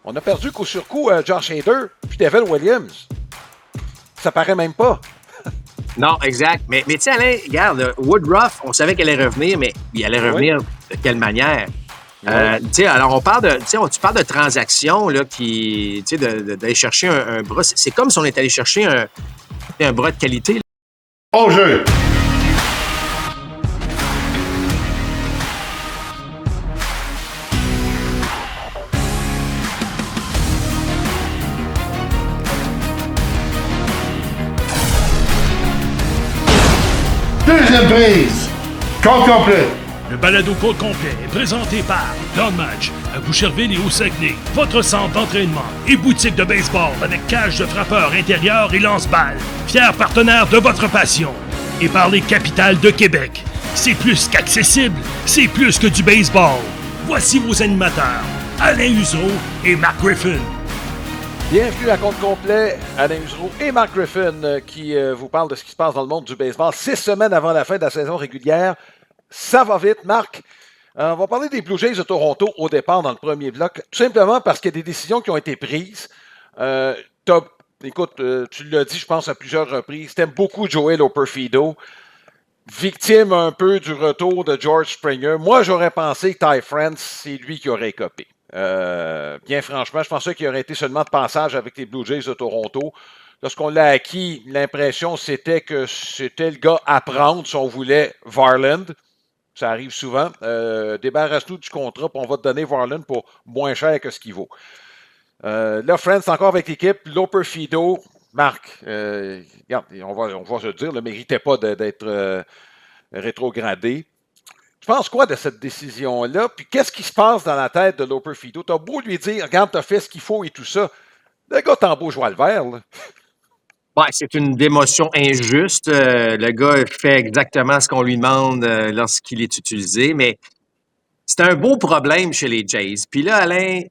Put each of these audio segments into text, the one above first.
On a perdu coup sur coup Josh Hader puis Devin Williams. Ça paraît même pas. Non, exact. Mais tu sais, Alain, regarde, Woodruff, on savait qu'elle allait revenir, mais il allait revenir de quelle manière? Tu sais, alors on parle de, tu parles de transactions là, qui, tu sais, d'aller chercher un bras. C'est comme si on était allé chercher un bras de qualité. Là. Au jeu! Deuxième prise! Compte complet! Le balado Côte complet est présenté par Don Match, à Boucherville et au Saguenay, votre centre d'entraînement et boutique de baseball avec cage de frappeurs intérieur et lance-balles, fier partenaire de votre passion. Et par les capitales de Québec. C'est plus qu'accessible, c'est plus que du baseball. Voici vos animateurs, Alain Husereau et Mark Griffin. Bienvenue à Compte complet, Alain Husereau et Mark Griffin qui vous parlent de ce qui se passe dans le monde du baseball 6 semaines avant la fin de la saison régulière. Ça va vite, Marc. On va parler des Blue Jays de Toronto au départ dans le premier bloc, tout simplement parce qu'il y a des décisions qui ont été prises. Écoute, tu l'as dit, je pense, à plusieurs reprises. T'aimes beaucoup Joey Loperfido, victime un peu du retour de George Springer. Moi, j'aurais pensé que Ty France, c'est lui qui aurait copé. Bien franchement, je pensais qu'il aurait été seulement de passage avec les Blue Jays de Toronto. Lorsqu'on l'a acquis, l'impression c'était que c'était le gars à prendre si on voulait Varland. Ça arrive souvent. Débarrasse-nous du contrat, puis on va te donner Varland pour moins cher que ce qu'il vaut. Là, France encore avec l'équipe. Loperfido, Marc, regarde, on va se dire, ne méritait pas d'être rétrogradé. Tu penses quoi de cette décision-là? Puis qu'est-ce qui se passe dans la tête de Loperfido? T'as beau lui dire, regarde, t'as fait ce qu'il faut et tout ça. Le gars, t'en beau jouer le vert, là. Ouais, c'est une démotion injuste. Le gars fait exactement ce qu'on lui demande lorsqu'il est utilisé, mais c'est un beau problème chez les Jays. Puis là, Alain,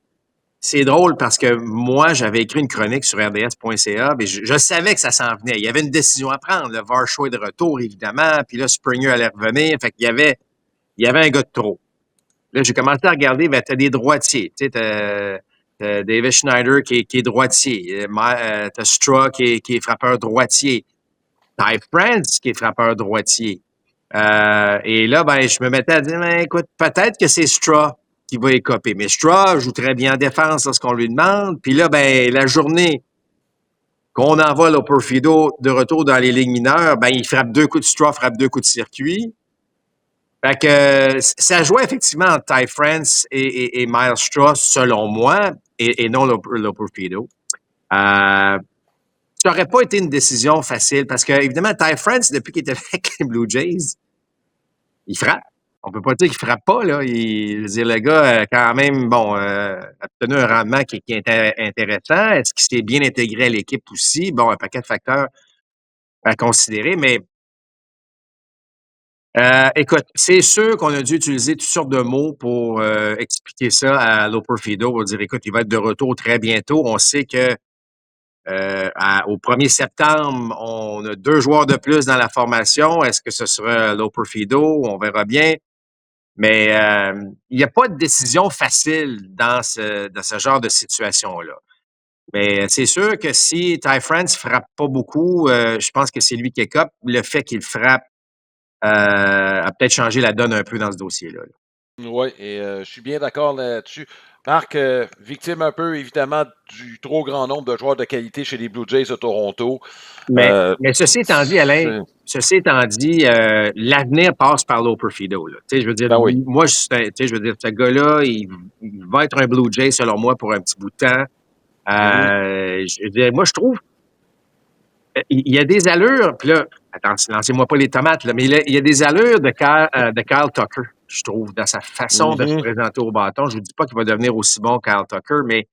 c'est drôle parce que moi, j'avais écrit une chronique sur rds.ca, mais je savais que ça s'en venait. Il y avait une décision à prendre. Le Varsho est de retour, évidemment, puis là, Springer allait revenir. Fait qu'il y avait un gars de trop. Là, j'ai commencé à regarder, ben, t'as des droitiers. Tu sais, t'as David Schneider qui est droitier. T'as Straw qui est frappeur droitier. Ty France qui est frappeur droitier. Et là, ben, je me mettais à dire, ben, écoute, peut-être que c'est Straw qui va écoper. Mais Straw joue très bien en défense lorsqu'on lui demande. Puis là, ben, la journée qu'on envoie Loperfido de retour dans les ligues mineures, ben, il frappe 2 coups de Straw, frappe 2 coups de circuit. Fait que ça jouait effectivement entre Ty France et Miles Straw, selon moi, et non Loperfido. Ça n'aurait pas été une décision facile parce que, évidemment, Ty France, depuis qu'il était avec les Blue Jays, il frappe. On peut pas dire qu'il frappe pas, là. Je veux dire, le gars, quand même, bon, a obtenu un rendement qui est intéressant. Est-ce qu'il s'est bien intégré à l'équipe aussi? Bon, un paquet de facteurs à considérer, mais écoute, c'est sûr qu'on a dû utiliser toutes sortes de mots pour expliquer ça à Loperfido. On va dire, écoute, il va être de retour très bientôt. On sait que au 1er septembre, on a 2 joueurs de plus dans la formation. Est-ce que ce sera Loperfido? On verra bien. Mais il n'y a pas de décision facile dans ce genre de situation-là. Mais c'est sûr que si Ty France ne frappe pas beaucoup, je pense que c'est lui qui écope. Le fait qu'il frappe a peut-être changé la donne un peu dans ce dossier-là. Oui, et je suis bien d'accord là-dessus. Marc, victime un peu, évidemment, du trop grand nombre de joueurs de qualité chez les Blue Jays de Toronto. Mais ceci étant dit, Alain, l'avenir passe par Loperfido. Tu sais, je veux dire, ben oui. moi, je veux dire, ce gars-là, il va être un Blue Jay, selon moi, pour un petit bout de temps. Moi, je trouve, il y a des allures, puis là, attention, lancez-moi pas les tomates, là, mais il y a des allures de Kyle Tucker, je trouve, dans sa façon de se présenter au bâton. Je ne vous dis pas qu'il va devenir aussi bon que Kyle Tucker, mais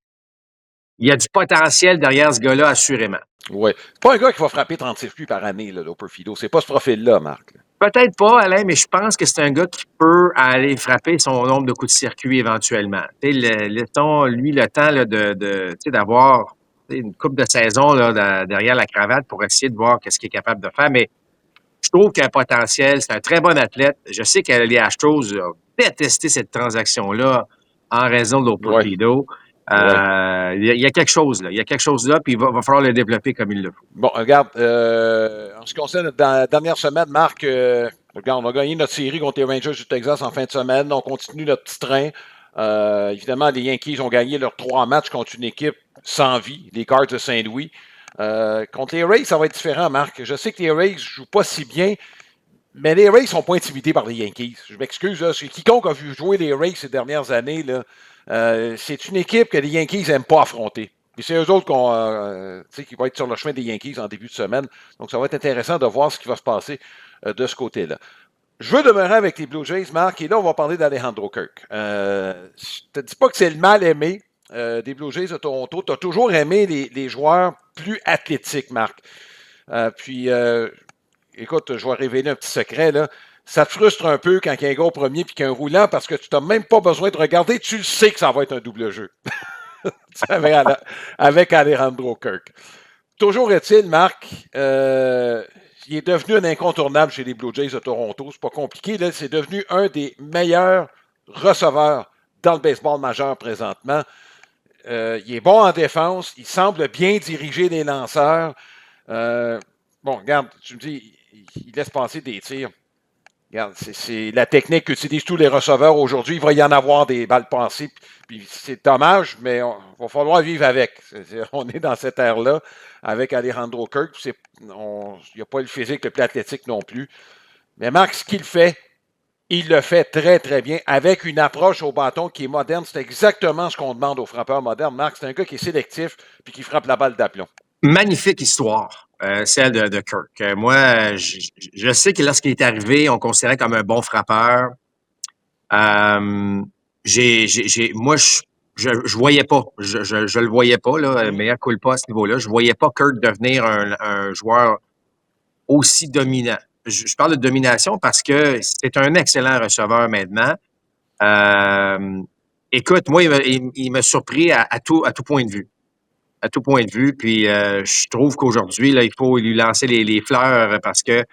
il y a du potentiel derrière ce gars-là, assurément. Oui. C'est pas un gars qui va frapper 30 circuits par année, là, Loperfido. C'est pas ce profil-là, Marc. Peut-être pas, Alain, mais je pense que c'est un gars qui peut aller frapper son nombre de coups de circuit éventuellement. Laissons lui le temps là, d'avoir une coupe de saison là, derrière la cravate pour essayer de voir ce qu'il est capable de faire. Mais je trouve qu'il a un potentiel. C'est un très bon athlète. Je sais que les Astros ont détesté cette transaction-là en raison de Loperfido. Il y a quelque chose là. Il y a quelque chose là, puis il va falloir le développer comme il le faut. Bon, regarde, en ce qui concerne la dernière semaine, Marc, regarde, on a gagné notre série contre les Rangers du Texas en fin de semaine. On continue notre petit train. Évidemment, les Yankees ont gagné leurs 3 matchs contre une équipe sans vie, les Cards de Saint-Louis. Contre les Rays, ça va être différent, Marc. Je sais que les Rays ne jouent pas si bien, mais les Rays ne sont pas intimidés par les Yankees. Je m'excuse, là, quiconque a vu jouer les Rays ces dernières années, là, c'est une équipe que les Yankees n'aiment pas affronter. Puis c'est eux autres qui vont être sur le chemin des Yankees en début de semaine. Donc, ça va être intéressant de voir ce qui va se passer de ce côté-là. Je veux demeurer avec les Blue Jays, Marc, et là, on va parler d'Alejandro Kirk. Je ne te dis pas que c'est le mal aimé des Blue Jays de Toronto. Tu as toujours aimé les joueurs plus athlétiques, Marc. Écoute, je vais révéler un petit secret, là. Ça te frustre un peu quand il y a un gars au premier et qu'il y a un roulant parce que tu n'as même pas besoin de regarder. Tu le sais que ça va être un double jeu. avec Alejandro Kirk. Toujours est-il, Marc, il est devenu un incontournable chez les Blue Jays de Toronto. C'est pas compliqué, là. C'est devenu un des meilleurs receveurs dans le baseball majeur présentement. Il est bon en défense. Il semble bien diriger les lanceurs. Bon, regarde, tu me dis, il laisse passer des tirs. Regarde, c'est la technique qu'utilisent tous les receveurs aujourd'hui. Il va y en avoir des balles passées. Puis c'est dommage, mais il va falloir vivre avec. On est dans cette ère-là avec Alejandro Kirk. Il n'y a pas le physique le plus athlétique non plus. Mais Marc, ce qu'il fait, il le fait très, très bien avec une approche au bâton qui est moderne. C'est exactement ce qu'on demande aux frappeurs modernes. Marc, c'est un gars qui est sélectif et qui frappe la balle d'aplomb. Magnifique histoire, celle de Kirk. Moi, je sais que lorsqu'il est arrivé, on considérait comme un bon frappeur. Moi, je voyais pas, je le voyais pas, là, mea culpa à ce niveau-là. Je voyais pas Kirk devenir un joueur aussi dominant. Je parle de domination parce que c'est un excellent receveur maintenant. Écoute, moi, il m'a surpris à tout point de vue. À tout point de vue. Puis je trouve qu'aujourd'hui, là, il faut lui lancer les fleurs parce que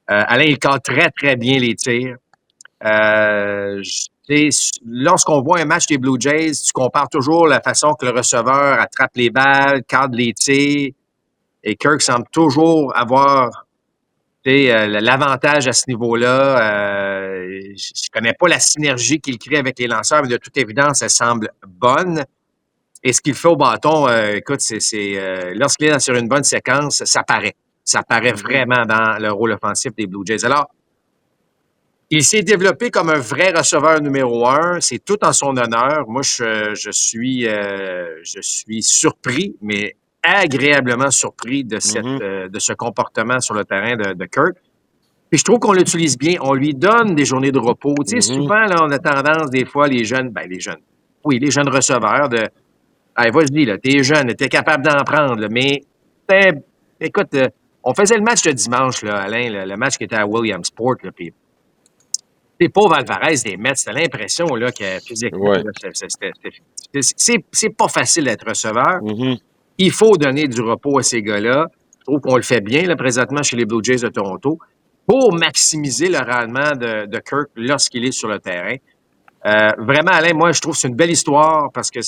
Alain, il cadre très, très bien les tirs. Lorsqu'on voit un match des Blue Jays, tu compares toujours la façon que le receveur attrape les balles, cadre les tirs. Et Kirk semble toujours avoir l'avantage à ce niveau-là. Je connais pas la synergie qu'il crée avec les lanceurs, mais de toute évidence, elle semble bonne. Et ce qu'il fait au bâton, écoute, lorsqu'il est sur une bonne séquence, ça paraît. Ça paraît vraiment dans le rôle offensif des Blue Jays. Alors, il s'est développé comme un vrai receveur numéro 1. C'est tout en son honneur. Moi, je suis surpris, mais agréablement surpris de ce comportement sur le terrain de Kirk. Puis je trouve qu'on l'utilise bien. On lui donne des journées de repos. Tu sais, souvent, là, on a tendance, des fois, les jeunes receveurs de hey, vas-y, là, t'es jeune, t'es capable d'en prendre, là, mais écoute, on faisait le match de dimanche, là, Alain, le match qui était à Williamsport, là, puis c'est pauvre Alvarez des Mets, t'as l'impression là, que physiquement, là, c'est pas facile d'être receveur. Il faut donner du repos à ces gars-là. Je trouve qu'on le fait bien là, présentement chez les Blue Jays de Toronto pour maximiser le rendement de Kirk lorsqu'il est sur le terrain. Vraiment, Alain, moi, je trouve que c'est une belle histoire parce que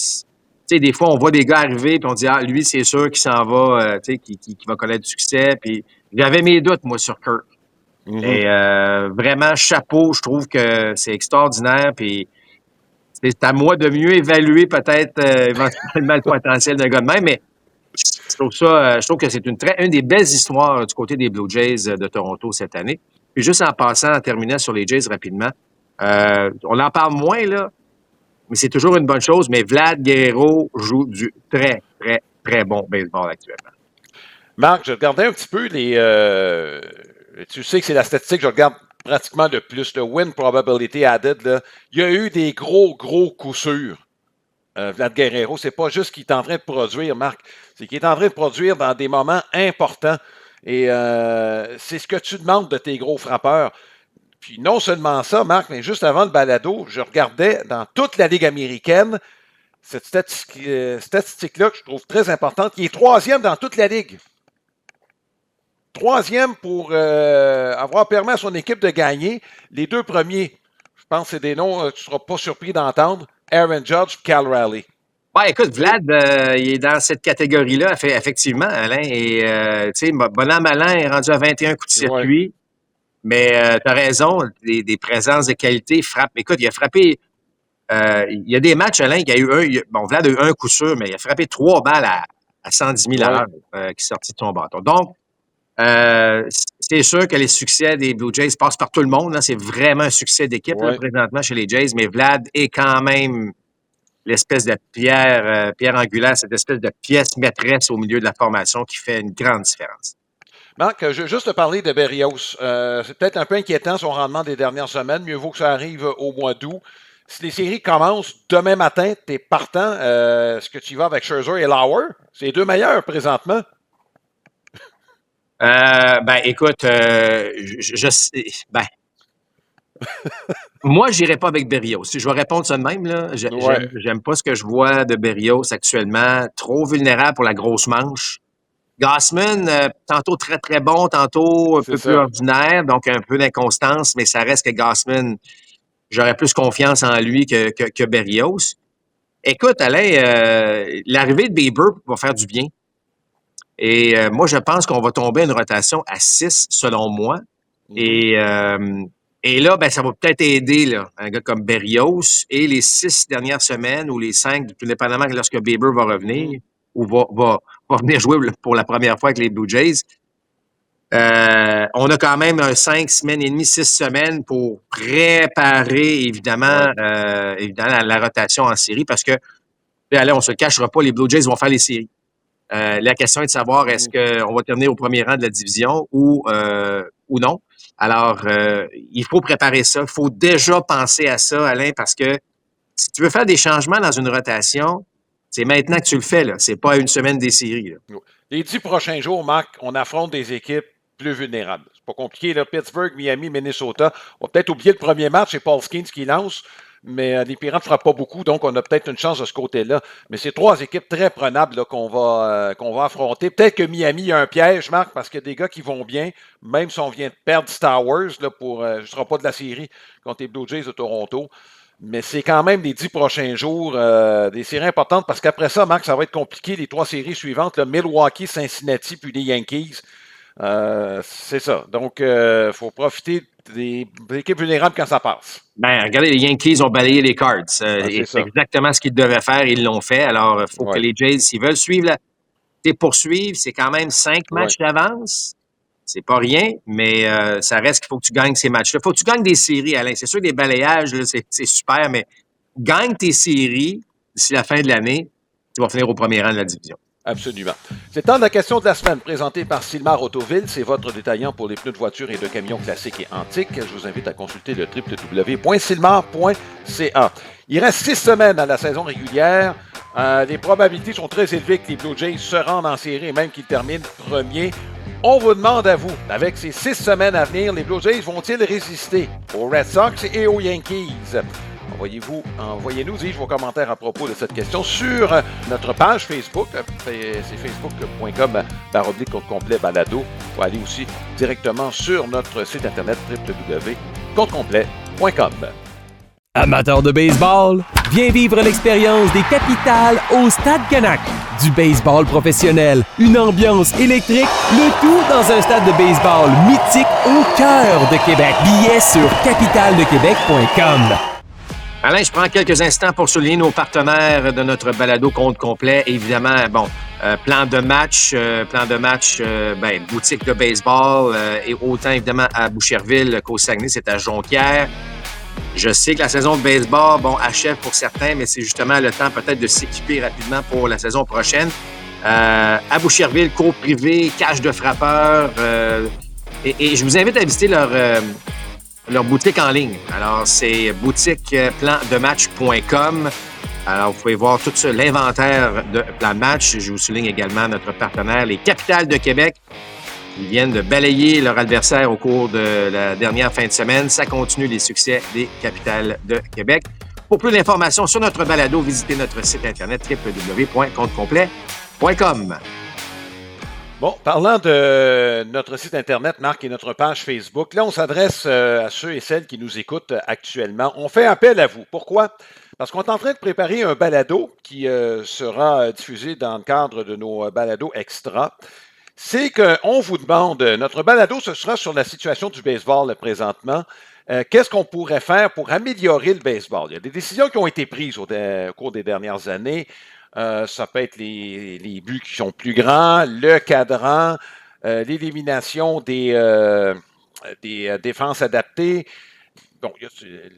tu sais, des fois, on voit des gars arriver puis on dit « Ah, lui, c'est sûr qu'il s'en va, tu sais, qui va connaître du succès. » Puis j'avais mes doutes, moi, sur Kirk. Et vraiment, chapeau, je trouve que c'est extraordinaire. Puis c'est à moi de mieux évaluer peut-être éventuellement le potentiel d'un gars de même, mais je trouve que c'est une des belles histoires du côté des Blue Jays de Toronto cette année. Puis juste en passant, en terminant sur les Jays rapidement, on en parle moins, là, mais c'est toujours une bonne chose. Mais Vlad Guerrero joue du très, très, très bon baseball actuellement. Marc, je regardais un petit peu tu sais que c'est la statistique que je regarde pratiquement le plus, le win probability added. Là. Il y a eu des gros coups sûrs. Vlad Guerrero, c'est pas juste qu'il est en train de produire, Marc, c'est qu'il est en train de produire dans des moments importants. Et c'est ce que tu demandes de tes gros frappeurs. Puis non seulement ça, Marc, mais juste avant le balado, je regardais dans toute la Ligue américaine cette statistique-là que je trouve très importante. Il est 3e dans toute la Ligue. 3e pour avoir permis à son équipe de gagner. Les 2 premiers, je pense que c'est des noms que tu ne seras pas surpris d'entendre. Aaron Judge et Cal Raleigh. Ouais, écoute, Vlad, il est dans cette catégorie-là, effectivement, Alain. Et, tu sais, bonhomme Alain est rendu à 21 coups de Ouais. circuit. Mais tu as raison, des présences de qualité frappent. Écoute, il a frappé. Il y a des matchs, Alain, qui a eu bon, Vlad a eu un coup sûr, mais il a frappé 3 balles à 110 000 à Ouais. l'heure qui est sorti de son bâton. Donc, c'est sûr que les succès des Blue Jays passent par tout le monde. Là. C'est vraiment un succès d'équipe là, Ouais. présentement chez les Jays, mais Vlad est quand même l'espèce de pierre angulaire, cette espèce de pièce maîtresse au milieu de la formation qui fait une grande différence. Marc, je veux juste te parler de Berrios. C'est peut-être un peu inquiétant son rendement des dernières semaines. Mieux vaut que ça arrive au mois d'août. Si les séries commencent demain matin, tu es partant. Est-ce que tu y vas avec Scherzer et Lauer? C'est les deux meilleurs présentement. Écoute, moi, j'irai pas avec Berrios. Si je vais répondre ça de même, là, Ouais. j'aime pas ce que je vois de Berrios actuellement. Trop vulnérable pour la grosse manche. Gassman, tantôt très, très bon, tantôt un C'est peu plus ça. ordinaire, donc un peu d'inconstance, mais ça reste que Gassman, j'aurais plus confiance en lui que Berrios. Écoute, Alain, l'arrivée de Bieber va faire du bien. Et moi, je pense qu'on va tomber à une rotation à 6, selon moi. Mm-hmm. Et là, ben, ça va peut-être aider là, un gars comme Berrios et les 6 dernières semaines ou les 5, tout dépendamment lorsque Bieber va revenir ou va venir jouer pour la première fois avec les Blue Jays. On a quand même un 5 semaines et demie, 6 semaines pour préparer, évidemment, la rotation en série parce que, allez, on ne se cachera pas, les Blue Jays vont faire les séries. La question est de savoir est-ce qu'on va terminer au premier rang de la division ou non. Alors, il faut préparer ça. Il faut déjà penser à ça, Alain, parce que si tu veux faire des changements dans une rotation, c'est maintenant que tu le fais. Ce n'est pas à une semaine des séries. Là. Les 10 prochains jours, Marc, on affronte des équipes plus vulnérables. C'est pas compliqué, là. Pittsburgh, Miami, Minnesota. On va peut-être oublier le premier match, c'est Paul Skeens qui lance, mais les Pirates ne frappent pas beaucoup, donc on a peut-être une chance de ce côté-là. Mais c'est 3 équipes très prenables là, qu'on va affronter. Peut-être que Miami a un piège, Marc, parce qu'il y a des gars qui vont bien, même si on vient de perdre Star Wars là, je ne serai pas de la série contre les Blue Jays de Toronto. Mais c'est quand même les 10 prochains jours, des séries importantes, parce qu'après ça, Marc, ça va être compliqué, les 3 séries suivantes, là, Milwaukee, Cincinnati, puis les Yankees. C'est ça. Donc, il faut profiter des équipes vulnérables quand ça passe. Ben, regardez, les Yankees ont balayé les Cards. C'est C'est ça. exactement ce qu'ils devaient faire. Ils l'ont fait. Alors, il faut que les Jays, s'ils veulent suivre poursuivre, c'est quand même 5 matchs d'avance. C'est pas rien, mais ça reste qu'il faut que tu gagnes ces matchs-là. Il faut que tu gagnes des séries, Alain. C'est sûr que des balayages, là, c'est super, mais gagne tes séries d'ici la fin de l'année, tu vas finir au premier rang de la division. Absolument. C'est le temps de la question de la semaine, présentée par Sylmar Autoville. C'est votre détaillant pour les pneus de voiture et de camions classiques et antiques. Je vous invite à consulter le www.sylmar.ca. Il reste 6 semaines à la saison régulière. Les probabilités sont très élevées que les Blue Jays se rendent en série et même qu'ils terminent premier. On vous demande à vous, avec ces 6 semaines à venir, les Blue Jays vont-ils résister aux Red Sox et aux Yankees? Envoyez-nous, dis-je, vos commentaires à propos de cette question sur notre page Facebook. C'est facebook.com/complet-balado. Ou aller aussi directement sur notre site internet www.complet.com. Amateur de baseball, viens vivre l'expérience des capitales au Stade Canac. Du baseball professionnel, une ambiance électrique, le tout dans un stade de baseball mythique au cœur de Québec. Billets sur capitaledequebec.com. Alain, je prends quelques instants pour souligner nos partenaires de notre balado compte complet. Évidemment, plan de match, boutique de baseball et autant évidemment à Boucherville qu'au Saguenay, c'est à Jonquière. Je sais que la saison de baseball, achève pour certains, mais c'est justement le temps peut-être de s'équiper rapidement pour la saison prochaine. À Boucherville, cours privé, cage de frappeurs. Et je vous invite à visiter leur boutique en ligne. Alors, c'est boutiqueplandematch.com. Alors, vous pouvez voir tout ça, l'inventaire de plan de match. Je vous souligne également notre partenaire, les Capitales de Québec. Ils viennent de balayer leur adversaire au cours de la dernière fin de semaine. Ça continue les succès des Capitales de Québec. Pour plus d'informations sur notre balado, visitez notre site internet www.comptecomplet.com. Bon, parlant de notre site internet, Marc, et notre page Facebook, là, on s'adresse à ceux et celles qui nous écoutent actuellement. On fait appel à vous. Pourquoi? parce qu'on est en train de préparer un balado qui sera diffusé dans le cadre de nos balados extra. C'est qu'on vous demande, notre balado, ce sera sur la situation du baseball présentement. Qu'est-ce qu'on pourrait faire pour améliorer le baseball? Il y a des décisions qui ont été prises au cours des dernières années. Ça peut être les buts qui sont plus grands, le cadran, l'élimination des défenses adaptées. Bon, il y a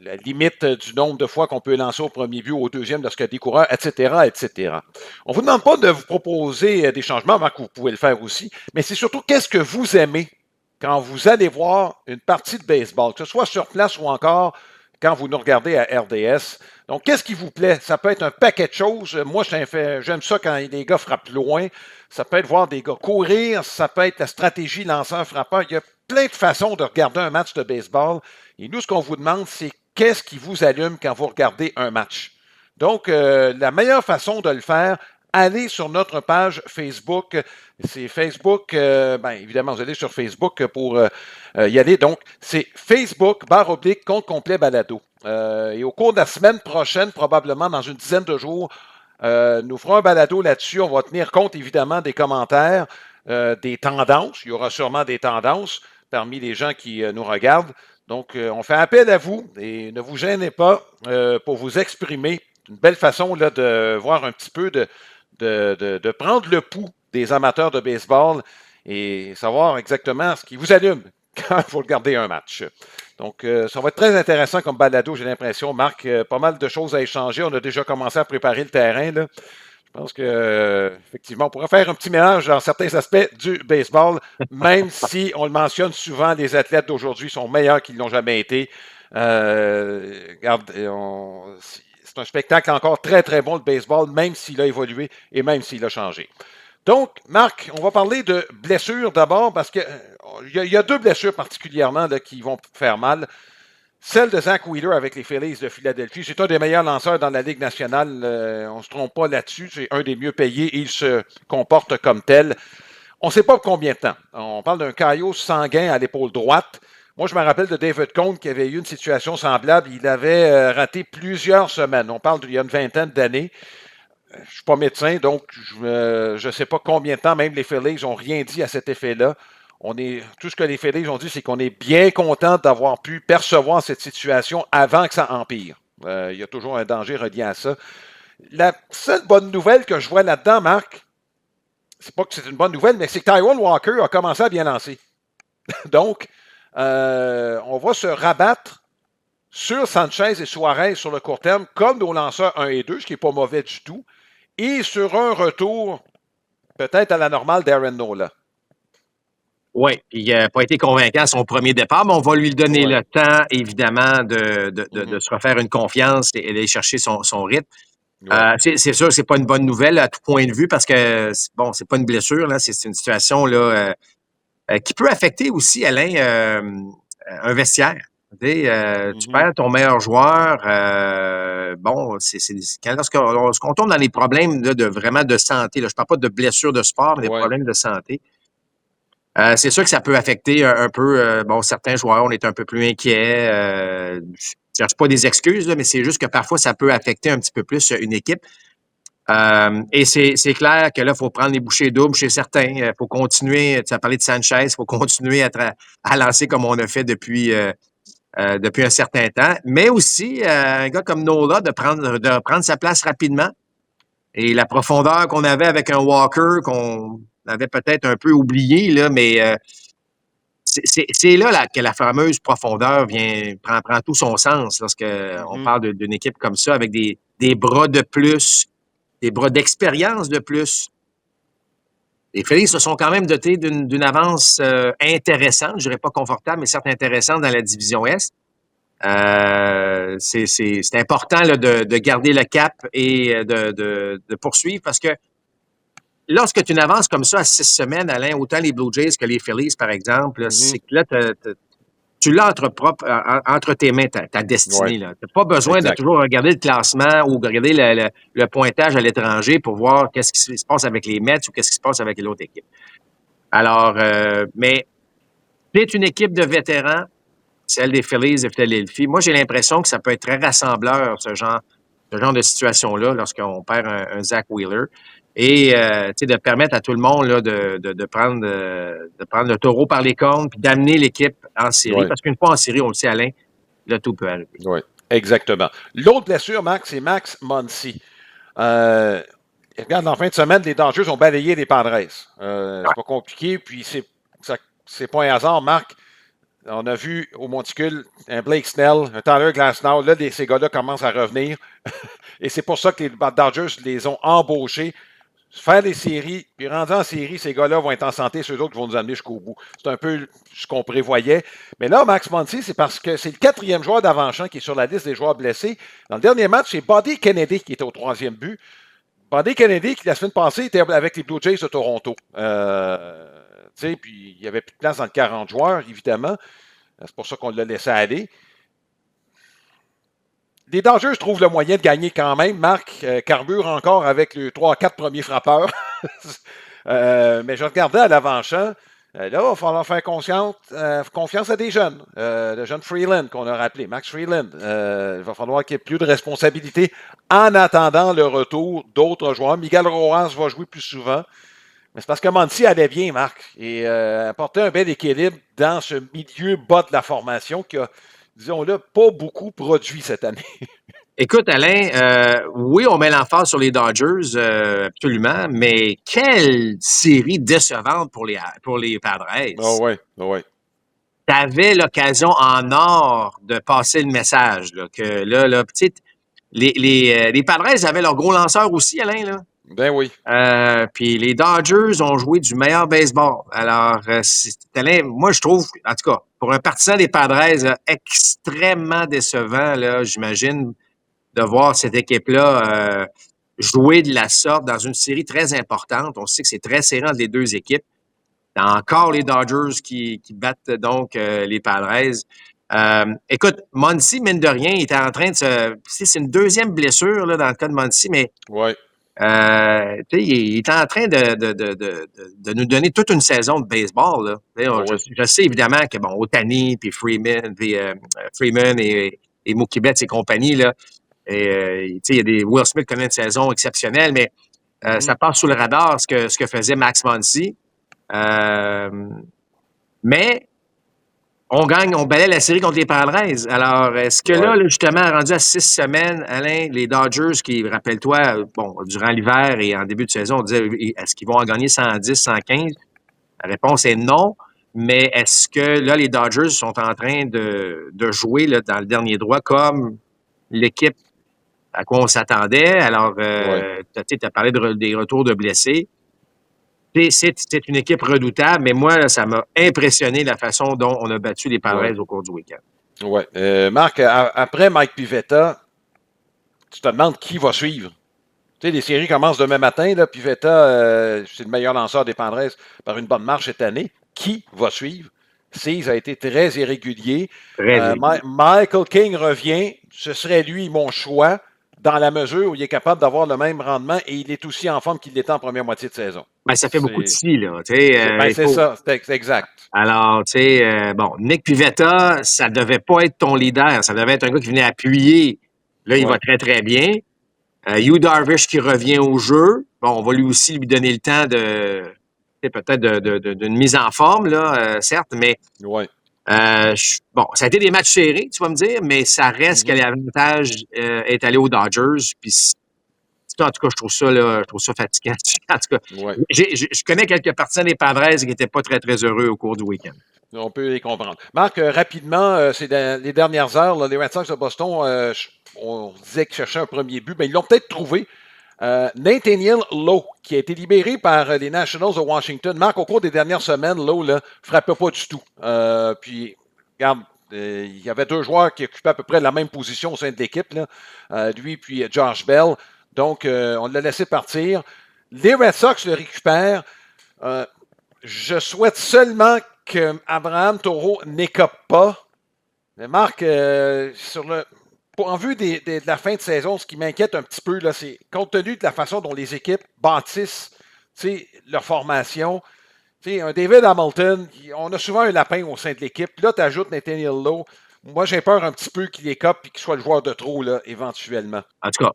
la limite du nombre de fois qu'on peut lancer au premier but, au deuxième lorsqu'il y a des coureurs, etc., etc. On ne vous demande pas de vous proposer des changements, Marc, vous pouvez le faire aussi, mais c'est surtout qu'est-ce que vous aimez quand vous allez voir une partie de baseball, que ce soit sur place ou encore quand vous nous regardez à RDS. Donc, qu'est-ce qui vous plaît? Ça peut être un paquet de choses. Moi, j'aime ça quand les gars frappent loin. Ça peut être voir des gars courir. Ça peut être la stratégie lanceur-frappeur. Il y a plein de façons de regarder un match de baseball. Et nous, ce qu'on vous demande, c'est qu'est-ce qui vous allume quand vous regardez un match. Donc, la meilleure façon de le faire, allez sur notre page Facebook. C'est Facebook, évidemment, vous allez sur Facebook pour y aller. Donc, c'est Facebook, compte complet balado. Et au cours de la semaine prochaine, probablement dans une dizaine de jours, nous ferons un balado là-dessus. On va tenir compte, évidemment, des commentaires, des tendances. Il y aura sûrement des tendances parmi les gens qui nous regardent. Donc, on fait appel à vous et ne vous gênez pas pour vous exprimer. C'est une belle façon là, de voir un petit peu, de prendre le pouls des amateurs de baseball et savoir exactement ce qui vous allume quand vous regardez un match. Donc, ça va être très intéressant comme balado, j'ai l'impression. Marc, pas mal de choses à échanger. On a déjà commencé à préparer le terrain, là. Je pense que effectivement, on pourrait faire un petit mélange dans certains aspects du baseball, même si on le mentionne souvent, les athlètes d'aujourd'hui sont meilleurs qu'ils n'ont jamais été. Regarde, c'est un spectacle encore très, très bon, le baseball, même s'il a évolué et même s'il a changé. Donc, Marc, on va parler de blessures d'abord, parce qu'il y a deux blessures particulièrement là, qui vont faire mal. Celle de Zach Wheeler avec les Phillies de Philadelphie. C'est un des meilleurs lanceurs dans la Ligue nationale. On ne se trompe pas là-dessus. C'est un des mieux payés et il se comporte comme tel. On ne sait pas pour combien de temps. On parle d'un caillot sanguin à l'épaule droite. Moi, je me rappelle de David Cone qui avait eu une situation semblable. Il avait raté plusieurs semaines. On parle d'il y a une vingtaine d'années. Je ne suis pas médecin, donc je ne sais pas combien de temps. Même les Phillies n'ont rien dit à cet effet-là. Tout ce que les Phillies ont dit, c'est qu'on est bien content d'avoir pu percevoir cette situation avant que ça empire. Il y a toujours un danger relié à ça. La seule bonne nouvelle que je vois là-dedans, Marc, c'est pas que c'est une bonne nouvelle, mais c'est que Taijuan Walker a commencé à bien lancer. Donc, on va se rabattre sur Sanchez et Suarez sur le court terme, comme nos lanceurs 1 et 2, ce qui n'est pas mauvais du tout, et sur un retour peut-être à la normale d'Aaron Nola. Oui, il n'a pas été convaincant à son premier départ, mais on va lui donner le temps, évidemment, de se refaire une confiance et d'aller chercher son rythme. Ouais. C'est sûr que c'est pas une bonne nouvelle à tout point de vue parce que, bon, c'est pas une blessure, là, c'est une situation là, qui peut affecter aussi, Alain, un vestiaire. Tu perds ton meilleur joueur. Bon, lorsqu'on tombe dans les problèmes là, vraiment de santé, là, je ne parle pas de blessures de sport, mais des problèmes de santé. C'est sûr que ça peut affecter un peu certains joueurs. On est un peu plus inquiets. Je ne cherche pas des excuses, là, mais c'est juste que parfois, ça peut affecter un petit peu plus une équipe. Et c'est clair que là, il faut prendre les bouchées doubles chez certains. Il faut continuer. Tu as parlé de Sanchez. Il faut continuer à lancer comme on a fait depuis un certain temps. Mais aussi, un gars comme Nola, de prendre sa place rapidement. Et la profondeur qu'on avait avec un Walker, qu'on avait peut-être un peu oublié, là, mais c'est là que la fameuse profondeur prend tout son sens lorsqu'on parle d'une équipe comme ça, avec des bras de plus, des bras d'expérience de plus. Les Phillies se sont quand même dotés d'une avance intéressante, je dirais pas confortable, mais certes intéressante dans la division Est. C'est important là, de garder le cap et de poursuivre parce que lorsque tu avances comme ça à 6 semaines, Alain, autant les Blue Jays que les Phillies, par exemple, c'est que là, tu l'as entre tes mains, ta destinée. Tu n'as pas besoin de toujours regarder le classement ou regarder le pointage à l'étranger pour voir qu'est-ce qui se passe avec les Mets ou qu'est-ce qui se passe avec l'autre équipe. Alors, mais c'est une équipe de vétérans, celle des Phillies de Philadelphie. Moi, j'ai l'impression que ça peut être très rassembleur, ce genre ce genre de situation-là lorsqu'on perd un Zach Wheeler. Et de permettre à tout le monde là, de prendre le taureau par les cornes puis d'amener l'équipe en série. Ouais. Parce qu'une fois en série, on le sait, Alain, là, tout peut arriver. Oui, exactement. L'autre blessure, Max, c'est Max Muncy. Regarde, en fin de semaine, les Dodgers ont balayé les Padres. C'est pas compliqué, puis c'est pas un hasard, Marc. On a vu au Monticule un Blake Snell, un Tyler Glasnow. Là, ces gars-là commencent à revenir. Et c'est pour ça que les Dodgers les ont embauchés. Faire des séries, puis rendu en série, ces gars-là vont être en santé, ceux autres qui vont nous amener jusqu'au bout. C'est un peu ce qu'on prévoyait. Mais là, Max Muncy, c'est parce que c'est le 4e joueur d'avant-champ qui est sur la liste des joueurs blessés. Dans le dernier match, c'est Buddy Kennedy qui était au 3e but. Buddy Kennedy, qui la semaine passée était avec les Blue Jays de Toronto. Puis il n'y avait plus de place dans le 40 joueurs, évidemment. C'est pour ça qu'on l'a laissé aller. Les Dodgers trouvent le moyen de gagner quand même. Marc carbure encore avec les 3-4 premiers frappeurs. Mais je regardais à l'avant-champ. Là, il va falloir faire confiance à des jeunes. Le jeune Freeland qu'on a rappelé, Max Freeland. Il va falloir qu'il y ait plus de responsabilités en attendant le retour d'autres joueurs. Miguel Rojas va jouer plus souvent. Mais c'est parce que Muncy allait bien, Marc, et apportait un bel équilibre dans ce milieu bas de la formation qui a, disons-le, pas beaucoup produit cette année. Écoute, Alain, oui, on met l'emphase sur les Dodgers, absolument, mais quelle série décevante pour les Padres. Oh ouais, oh ouais. Tu avais l'occasion en or de passer le message, là, que là, petite, les Padres avaient leur gros lanceur aussi, Alain, là. Ben oui. Puis les Dodgers ont joué du meilleur baseball. Alors, Alain, moi, je trouve, en tout cas, pour un partisan des Padres, là, extrêmement décevant, là, j'imagine, de voir cette équipe-là jouer de la sorte dans une série très importante. On sait que c'est très serré entre les deux équipes. T'as encore les Dodgers qui battent donc les Padres. Écoute, Muncy, mine de rien, il était en train de se... C'est une deuxième blessure là, dans le cas de Muncy, mais Ouais. il est en train de nous donner toute une saison de baseball. Là. Je sais évidemment que, bon, Ohtani, puis Freeman et Mookie Betts et compagnie, là, il y a des Will Smith connaît une saison exceptionnelle, mais ça passe sous le radar ce que faisait Max Muncy. Mais on balaie la série contre les Padres. Alors, est-ce que là, justement, rendu à 6 semaines, Alain, les Dodgers, qui, rappelle-toi, bon, durant l'hiver et en début de saison, on disait, est-ce qu'ils vont en gagner 110, 115? La réponse est non. Mais est-ce que là, les Dodgers sont en train de jouer là, dans le dernier droit comme l'équipe à quoi on s'attendait? Alors, tu as parlé des retours de blessés. C'est une équipe redoutable, mais moi, là, ça m'a impressionné la façon dont on a battu les Padres au cours du week-end. Oui. Marc, après Mike Pivetta, tu te demandes qui va suivre. Tu sais, les séries commencent demain matin. Là, Pivetta, c'est le meilleur lanceur des Padres par une bonne marche cette année. Qui va suivre? Cease a été très irrégulier. Michael King revient. Ce serait lui mon choix dans la mesure où il est capable d'avoir le même rendement et il est aussi en forme qu'il l'était en première moitié de saison. Ben, ça fait beaucoup de si, là. C'est ça, c'est exact. Alors, tu sais, bon, Nick Pivetta, ça devait pas être ton leader. Ça devait être un gars qui venait appuyer. Là, il va très, très bien. Yu Darvish qui revient au jeu. Bon, on va lui aussi lui donner le temps peut-être d'une mise en forme, là, certes, mais bon, ça a été des matchs serrés, tu vas me dire, mais ça reste que l'avantage est allé aux Dodgers. Puis, en tout cas, je trouve ça fatigant. En tout cas, je connais quelques partisans des Padres qui n'étaient pas très, très heureux au cours du week-end. On peut les comprendre. Marc, rapidement, c'est les dernières heures, là, les Red Sox de Boston, on disait qu'ils cherchaient un premier but, mais ils l'ont peut-être trouvé. Nathaniel Lowe, qui a été libéré par les Nationals de Washington. Marc, au cours des dernières semaines, Lowe ne frappait pas du tout. Puis, regarde, il y avait 2 joueurs qui occupaient à peu près la même position au sein de l'équipe, lui puis Josh Bell. Donc, on l'a laissé partir. Les Red Sox le récupèrent. Je souhaite seulement qu'Abraham Toro n'écope pas. Mais Marc, en vue de la fin de saison, ce qui m'inquiète un petit peu, là, c'est compte tenu de la façon dont les équipes bâtissent leur formation. Un David Hamilton, on a souvent un lapin au sein de l'équipe. Là, tu ajoutes Nathaniel Lowe. Moi, j'ai peur un petit peu qu'il écope et qu'il soit le joueur de trop, là, éventuellement. En tout cas,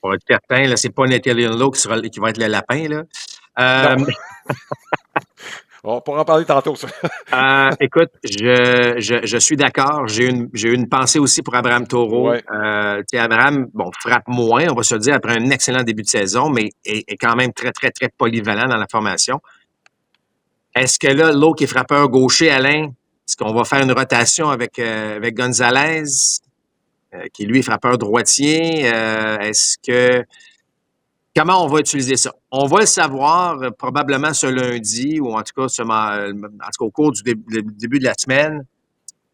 Pour être certain, là, c'est pas Nathaniel Lowe qui va être le lapin, là. Non. On pourra en parler tantôt, ça. Écoute, je suis d'accord. J'ai une pensée aussi pour Abraham Taureau. Ouais. Abraham, bon, frappe moins, on va se le dire, après un excellent début de saison, mais est quand même très, très, très polyvalent dans la formation. Est-ce que là, l'autre qui est frappeur gaucher, Alain, est-ce qu'on va faire une rotation avec Gonzalez, qui lui est frappeur droitier? Est-ce que Comment on va utiliser ça? On va le savoir probablement ce lundi ou en tout cas, au cours du début de la semaine.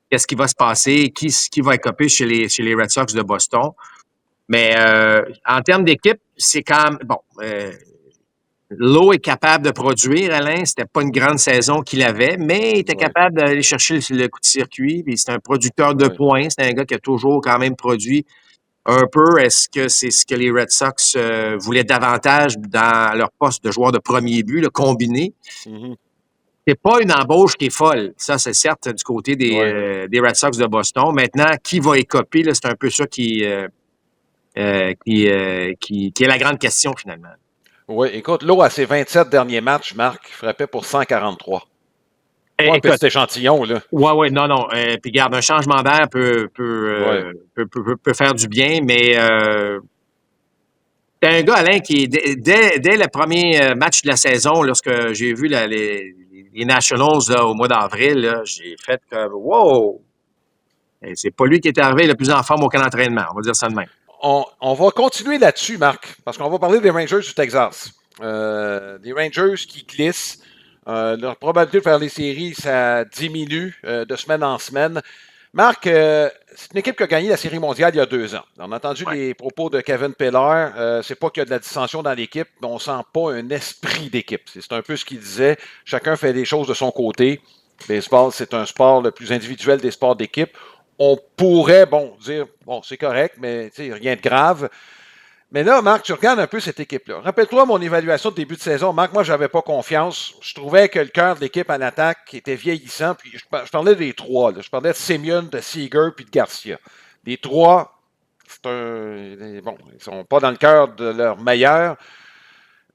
Qu'est-ce qui va se passer? Qui va écoper chez les Red Sox de Boston? Mais en termes d'équipe, c'est quand même... Bon, Lowe est capable de produire, Alain. C'était pas une grande saison qu'il avait, mais il était capable d'aller chercher le coup de circuit. Puis c'est un producteur de points. C'est un gars qui a toujours quand même produit un peu. Est-ce que c'est ce que les Red Sox voulaient davantage dans leur poste de joueur de premier but, le combiné? Mm-hmm. C'est pas une embauche qui est folle. Ça, c'est certes du côté des Red Sox de Boston. Maintenant, qui va écoper? Là, c'est un peu ça qui est la grande question, finalement. Oui, écoute, Lowe, à ses 27 derniers matchs, Marc, il frappait pour 143. Pas un petit échantillon, là. Oui, non. Puis, garde, un changement d'air peut faire du bien, mais c'est un gars, Alain, qui, dès le premier match de la saison, lorsque j'ai vu les Nationals là, au mois d'avril, j'ai fait comme « Wow! » C'est pas lui qui est arrivé le plus en forme au camp d'entraînement, on va dire ça de même. On va continuer là-dessus, Marc, parce qu'on va parler des Rangers du Texas. Des Rangers qui glissent. Leur probabilité de faire les séries, ça diminue de semaine en semaine. Marc, c'est une équipe qui a gagné la Série mondiale il y a 2 ans. On a entendu les propos de Kevin Pillar. C'est pas qu'il y a de la dissension dans l'équipe, mais on sent pas un esprit d'équipe. C'est un peu ce qu'il disait. Chacun fait des choses de son côté. Le baseball, c'est un sport le plus individuel des sports d'équipe. On pourrait, dire, c'est correct, mais rien de grave. Mais là, Marc, tu regardes un peu cette équipe-là. Rappelle-toi mon évaluation de début de saison. Marc, moi, j'avais pas confiance. Je trouvais que le cœur de l'équipe en attaque était vieillissant. Puis je parlais des 3. Là. Je parlais de Semien, de Seager puis de Garcia. Les 3, ils sont pas dans le cœur de leur meilleur.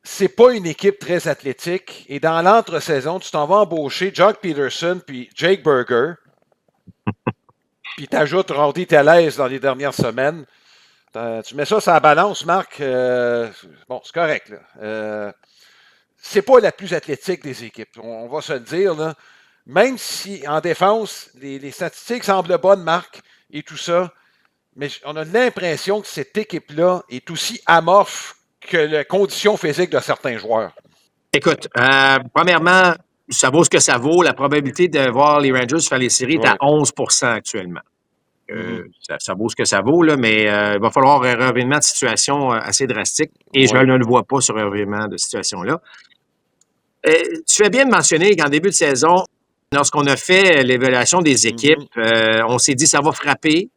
C'est pas une équipe très athlétique. Et dans l'entre-saison, tu t'en vas embaucher Jock Peterson puis Jake Burger. Puis t'ajoutes Randy Tellez dans les dernières semaines. Tu mets ça sur la balance, Marc. C'est correct. C'est pas la plus athlétique des équipes. On va se le dire. Là. Même si en défense, les statistiques semblent bonnes, Marc, et tout ça. Mais on a l'impression que cette équipe-là est aussi amorphe que les conditions physiques de certains joueurs. Écoute, premièrement, ça vaut ce que ça vaut. La probabilité de voir les Rangers faire les séries est à 11% actuellement. Ça vaut ce que ça vaut, là, mais il va falloir un revirement de situation assez drastique et je ne le vois pas, ce revirement de situation-là. Tu fais bien de mentionner qu'en début de saison, lorsqu'on a fait l'évaluation des équipes, on s'est dit ça va frapper,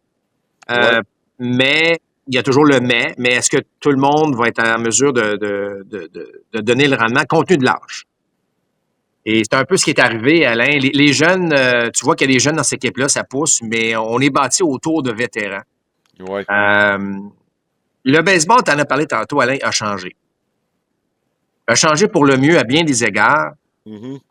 mais il y a toujours le mais est-ce que tout le monde va être en mesure de donner le rendement compte tenu de l'âge? Et c'est un peu ce qui est arrivé, Alain. Les jeunes, tu vois qu'il y a des jeunes dans cette équipe-là, ça pousse, mais on est bâti autour de vétérans. Ouais. Le baseball, tu en as parlé tantôt, Alain, a changé. A changé pour le mieux à bien des égards.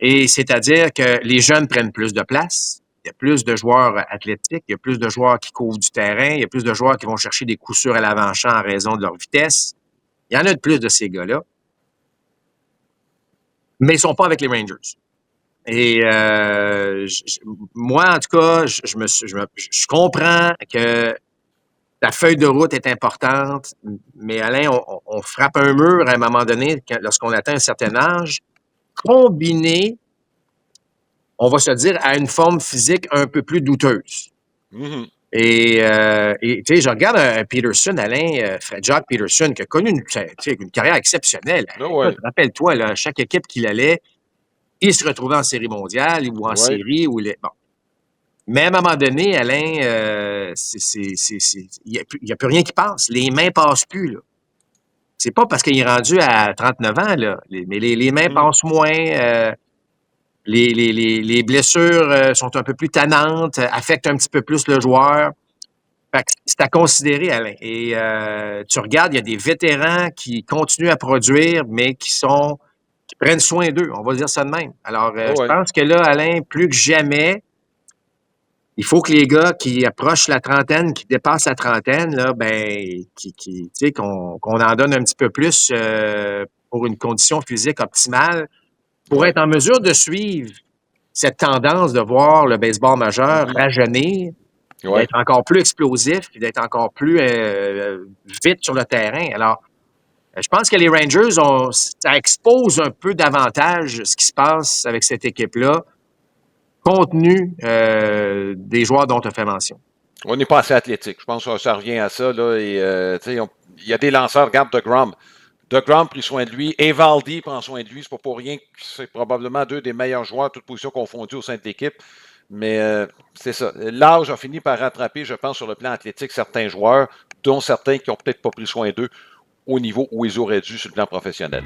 Et c'est-à-dire que les jeunes prennent plus de place. Il y a plus de joueurs athlétiques, il y a plus de joueurs qui couvrent du terrain, il y a plus de joueurs qui vont chercher des coups sûrs à l'avant-champ en raison de leur vitesse. Il y en a de plus de ces gars-là. Mais ils ne sont pas avec les Rangers. Et moi, en tout cas, je comprends que la feuille de route est importante, mais Alain, on frappe un mur à un moment donné lorsqu'on atteint un certain âge, combiné, on va se dire, à une forme physique un peu plus douteuse. Et tu sais, je regarde un Peterson, Alain, Jock Peterson, qui a connu une carrière exceptionnelle. Rappelle-toi, là, chaque équipe qu'il allait, il se retrouvait en série mondiale ou en série. Bon. Mais à un moment donné, Alain, il n'y a plus rien qui passe. Les mains ne passent plus. Là. C'est pas parce qu'il est rendu à 39 ans, là, mais les mains passent moins. Les blessures sont un peu plus tannantes, affectent un petit peu plus le joueur. Fait que c'est à considérer, Alain. Et tu regardes, il y a des vétérans qui continuent à produire, mais qui prennent soin d'eux. On va dire ça de même. Alors, je pense que là, Alain, plus que jamais, il faut que les gars qui approchent la trentaine, qui dépassent la trentaine, là, qu'on en donne un petit peu plus pour une condition physique optimale, pour être en mesure de suivre cette tendance de voir le baseball majeur rajeunir, d'être encore plus explosif, puis d'être encore plus vite sur le terrain. Alors, je pense que les Rangers, ça expose un peu davantage ce qui se passe avec cette équipe-là, compte tenu des joueurs dont tu as fait mention. On n'est pas assez athlétique. Je pense que ça revient à ça. Là, et, il y a des lanceurs. Regarde DeGrom. DeGrom prit soin de lui. Evaldi prend soin de lui. C'est pas pour rien que c'est probablement deux des meilleurs joueurs, toutes positions confondues au sein de l'équipe. Mais c'est ça. L'âge a fini par rattraper, je pense, sur le plan athlétique, certains joueurs, dont certains qui n'ont peut-être pas pris soin d'eux au niveau où ils auraient dû sur le plan professionnel.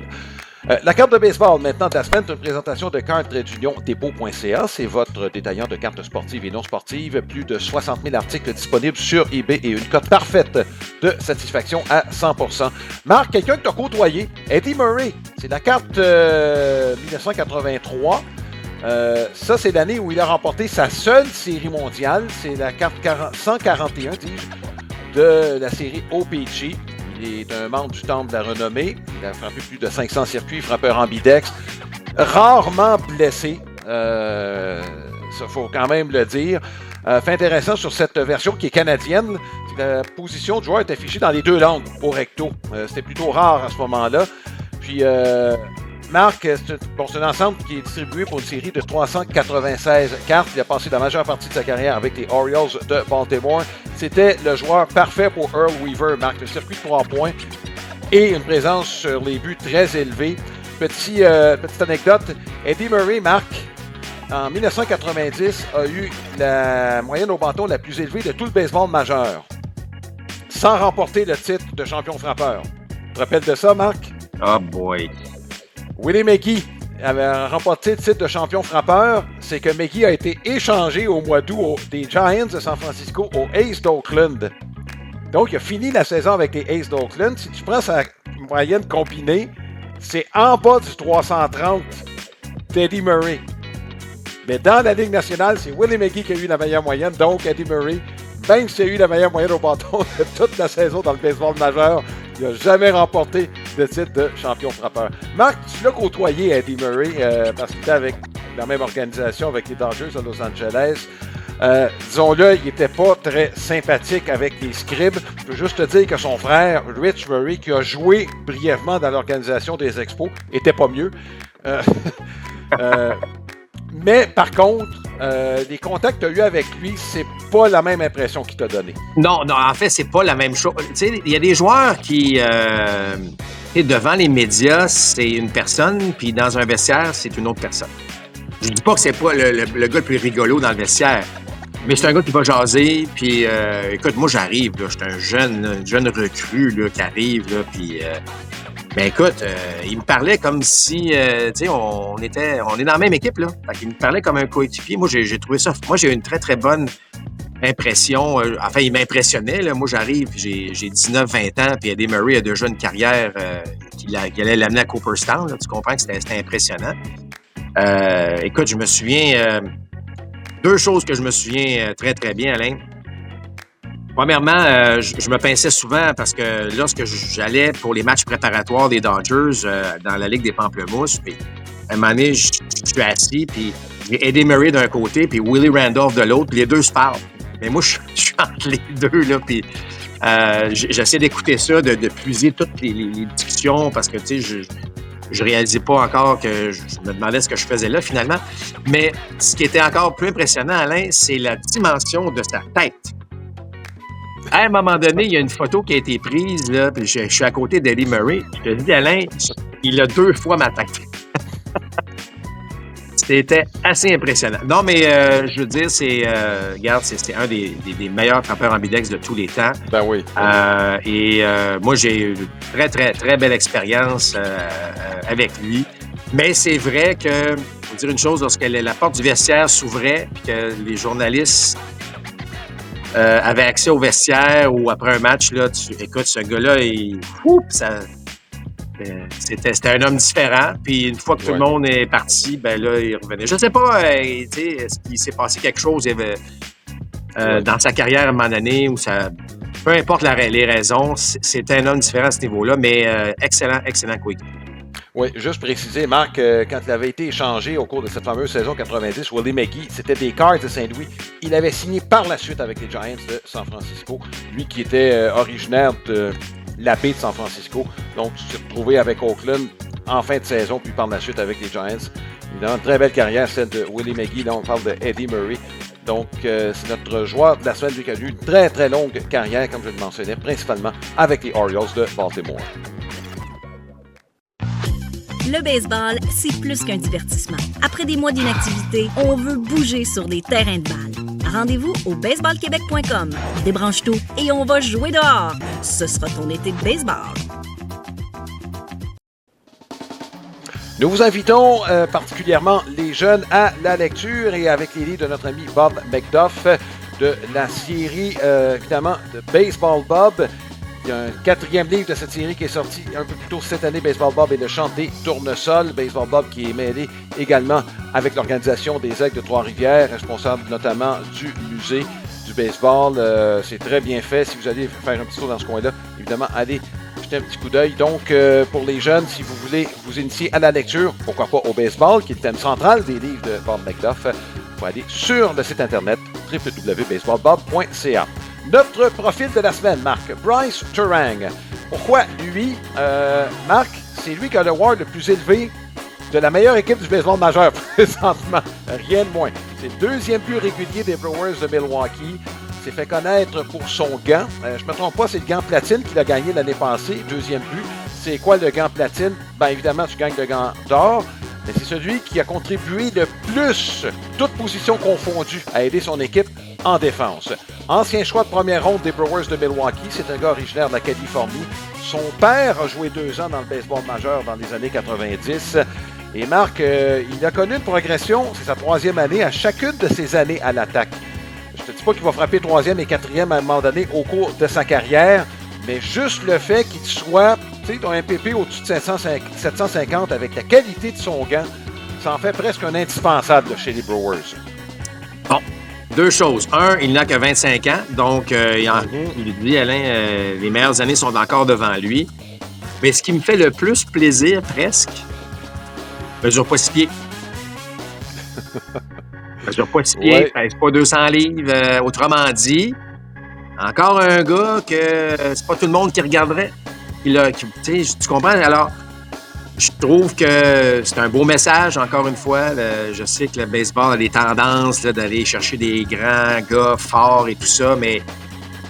La carte de baseball, maintenant, de la semaine, c'est une présentation de cartes-dépôt.ca. C'est votre détaillant de cartes sportives et non sportives. Plus de 60 000 articles disponibles sur eBay et une cote parfaite de satisfaction à 100%. Marc, quelqu'un que tu as côtoyé, Eddie Murray. C'est la carte 1983. Ça, c'est l'année où il a remporté sa seule série mondiale. C'est la carte 141, dis-je, de la série OPG. Il est un membre du Temple de la Renommée. Il a frappé plus de 500 circuits, frappeur ambidextre. Rarement blessé. Ça, faut quand même le dire. Fait intéressant sur cette version qui est canadienne. La position du joueur est affichée dans les deux langues au recto. C'était plutôt rare à ce moment-là. Puis, Marc, c'est un ensemble qui est distribué pour une série de 396 cartes. Il a passé la majeure partie de sa carrière avec les Orioles de Baltimore. C'était le joueur parfait pour Earl Weaver, Marc. Le circuit de 3 points et une présence sur les buts très élevée. Petite anecdote, Eddie Murray, Marc, en 1990, a eu la moyenne au bâton la plus élevée de tout le baseball majeur, sans remporter le titre de champion frappeur. Tu te rappelles de ça, Marc? Oh boy! Willie McGee avait remporté le titre de champion frappeur. C'est que McGee a été échangé au mois d'août des Giants de San Francisco aux A's d'Oakland. Donc, il a fini la saison avec les A's d'Oakland. Si tu prends sa moyenne combinée, c'est en bas du 330 d'Eddie Murray. Mais dans la Ligue nationale, c'est Willie McGee qui a eu la meilleure moyenne. Donc, Eddie Murray, même s'il a eu la meilleure moyenne au bâton de toute la saison dans le baseball majeur, il n'a jamais remporté le titre de champion frappeur. Marc, tu l'as côtoyé, Eddie Murray, parce qu'il était avec la même organisation avec les Dodgers de Los Angeles. Disons-le, il n'était pas très sympathique avec les scribes. Je peux juste te dire que son frère, Rich Murray, qui a joué brièvement dans l'organisation des Expos, était pas mieux. Mais par contre, les contacts que tu as eus avec lui, c'est pas la même impression qu'il t'a donné. Non, en fait, c'est pas la même chose. Tu sais, il y a des joueurs qui, devant les médias, c'est une personne, puis dans un vestiaire, c'est une autre personne. Je dis pas que c'est pas le gars le plus rigolo dans le vestiaire, mais c'est un gars qui va jaser, puis écoute, moi j'arrive, là, j'étais un jeune recrue là, qui arrive, là, puis ben écoute, il me parlait comme si, tu sais, on est dans la même équipe, là. Fait qu'il me parlait comme un coéquipier. Moi, j'ai trouvé ça. Moi, j'ai eu une très, très bonne impression. Enfin, il m'impressionnait, là. Moi, j'arrive, j'ai 19-20 ans, puis Eddie Murray a déjà une carrière qui allait l'amener à Cooperstown, là. Tu comprends que c'était impressionnant. Écoute, je me souviens... deux choses que je me souviens très, très bien, Alain. Premièrement, je me pinçais souvent parce que lorsque j'allais pour les matchs préparatoires des Dodgers dans la Ligue des Pamplemousses, puis à un moment donné, je suis assis, puis j'ai Eddie Murray d'un côté, puis Willie Randolph de l'autre, puis les deux se parlent. Mais moi, je suis entre les deux, là, puis j'essaie d'écouter ça, de puiser toutes les discussions parce que, tu sais, je réalisais pas encore que je me demandais ce que je faisais là, finalement. Mais ce qui était encore plus impressionnant, Alain, c'est la dimension de sa tête. À un moment donné, il y a une photo qui a été prise, là, puis je suis à côté d'Eddie Murray. Je te dis, Alain, il a 2 fois ma tête. C'était assez impressionnant. Non, mais je veux dire, regarde, c'est un des meilleurs frappeurs ambidextres de tous les temps. Ben oui. Moi, j'ai eu une très, très, très belle expérience avec lui. Mais c'est vrai que, faut dire une chose, lorsque la porte du vestiaire s'ouvrait, puis que les journalistes avait accès au vestiaire ou après un match, là, écoute, ce gars-là, c'était un homme différent. Puis une fois que tout le monde est parti, ben là, il revenait. Je ne sais pas, est-ce qu'il s'est passé quelque chose dans sa carrière à un moment donné où ça. Peu importe les raisons, c'est un homme différent à ce niveau-là, mais excellent quick. Oui, juste préciser, Marc, quand il avait été échangé au cours de cette fameuse saison 90, Willie McGee, c'était des Cards de Saint-Louis. Il avait signé par la suite avec les Giants de San Francisco. Lui qui était originaire de la baie de San Francisco. Donc, il s'est retrouvé avec Oakland en fin de saison, puis par la suite avec les Giants. Évidemment, une très belle carrière, celle de Willie McGee. Là, on parle de Eddie Murray. Donc, c'est notre joueur de la semaine qui a eu une très, très longue carrière, comme je le mentionnais, principalement avec les Orioles de Baltimore. Le baseball, c'est plus qu'un divertissement. Après des mois d'inactivité, on veut bouger sur des terrains de balle. Rendez-vous au baseballquebec.com. Débranche tout et on va jouer dehors. Ce sera ton été de baseball. Nous vous invitons particulièrement les jeunes à la lecture et avec les livres de notre ami Bob McDuff de la série, évidemment, de Baseball Bob. Il y a un 4e livre de cette série qui est sorti un peu plus tôt cette année, Baseball Bob et le chant des tournesols. Baseball Bob qui est mêlé également avec l'organisation des Aigles de Trois-Rivières, responsable notamment du musée du baseball. C'est très bien fait. Si vous allez faire un petit tour dans ce coin-là, évidemment, allez jeter un petit coup d'œil. Donc, pour les jeunes, si vous voulez vous initier à la lecture, pourquoi pas au baseball, qui est le thème central des livres de Bob McDuff, vous pouvez aller sur le site internet www.baseballbob.ca. Notre profil de la semaine, Marc, Bryce Turang. Pourquoi lui, Marc, c'est lui qui a le WAR le plus élevé de la meilleure équipe du baseball majeur présentement. Rien de moins. C'est le 2e plus régulier des Brewers de Milwaukee. Il s'est fait connaître pour son gant. Je ne me trompe pas, c'est le gant platine qu'il a gagné l'année passée, 2e but. C'est quoi le gant platine? Bien évidemment, tu gagnes le gant d'or. Mais c'est celui qui a contribué le plus, toutes positions confondues, à aider son équipe en défense. Ancien choix de première ronde des Brewers de Milwaukee, c'est un gars originaire de la Californie. Son père a joué 2 ans dans le baseball majeur dans les années 90. Et Marc, il a connu une progression, c'est sa 3e année, à chacune de ses années à l'attaque. Je ne te dis pas qu'il va frapper 3e et 4e à un moment donné au cours de sa carrière, mais juste le fait qu'il soit, tu sais, ton MPP au-dessus de 750 avec la qualité de son gant, ça en fait presque un indispensable chez les Brewers. Bon, 2 choses. Un, il n'a que 25 ans, donc il dit, Alain, les meilleures années sont encore devant lui. Mais ce qui me fait le plus plaisir, presque, mesure pas 6 pieds. Mesure pas 6 pieds, pèse pas 200 livres. Autrement dit, encore un gars que c'est pas tout le monde qui regarderait. Tu comprends? Alors, je trouve que c'est un beau message, encore une fois. Je sais que le baseball a des tendances là, d'aller chercher des grands gars forts et tout ça, mais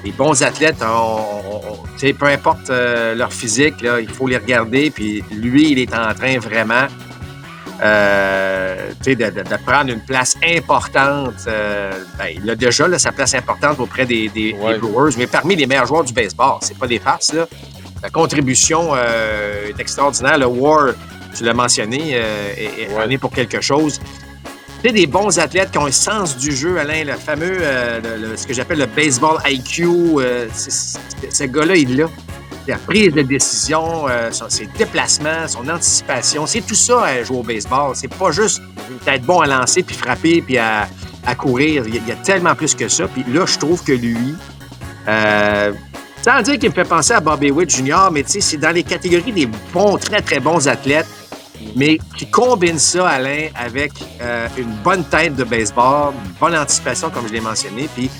les bons athlètes, peu importe leur physique, là, il faut les regarder. Puis lui, il est en train vraiment de prendre une place importante. Il a déjà là, sa place importante auprès des Brewers, mais parmi les meilleurs joueurs du baseball. C'est pas des farces, là. La contribution est extraordinaire. Le WAR, tu l'as mentionné, est pour quelque chose. Tu sais, des bons athlètes qui ont un sens du jeu, Alain, le fameux, ce que j'appelle le baseball IQ. Ce gars-là, il l'a. La prise de décision, ses déplacements, son anticipation, c'est tout ça à jouer au baseball. C'est pas juste d'être bon à lancer, puis frapper, puis à courir. Il y a tellement plus que ça. Puis là, je trouve que lui... sans dire qu'il me fait penser à Bobby Witt Jr., mais tu sais, c'est dans les catégories des bons, très, très bons athlètes, mais qui combinent ça, Alain, avec une bonne tête de baseball, une bonne anticipation, comme je l'ai mentionné, puis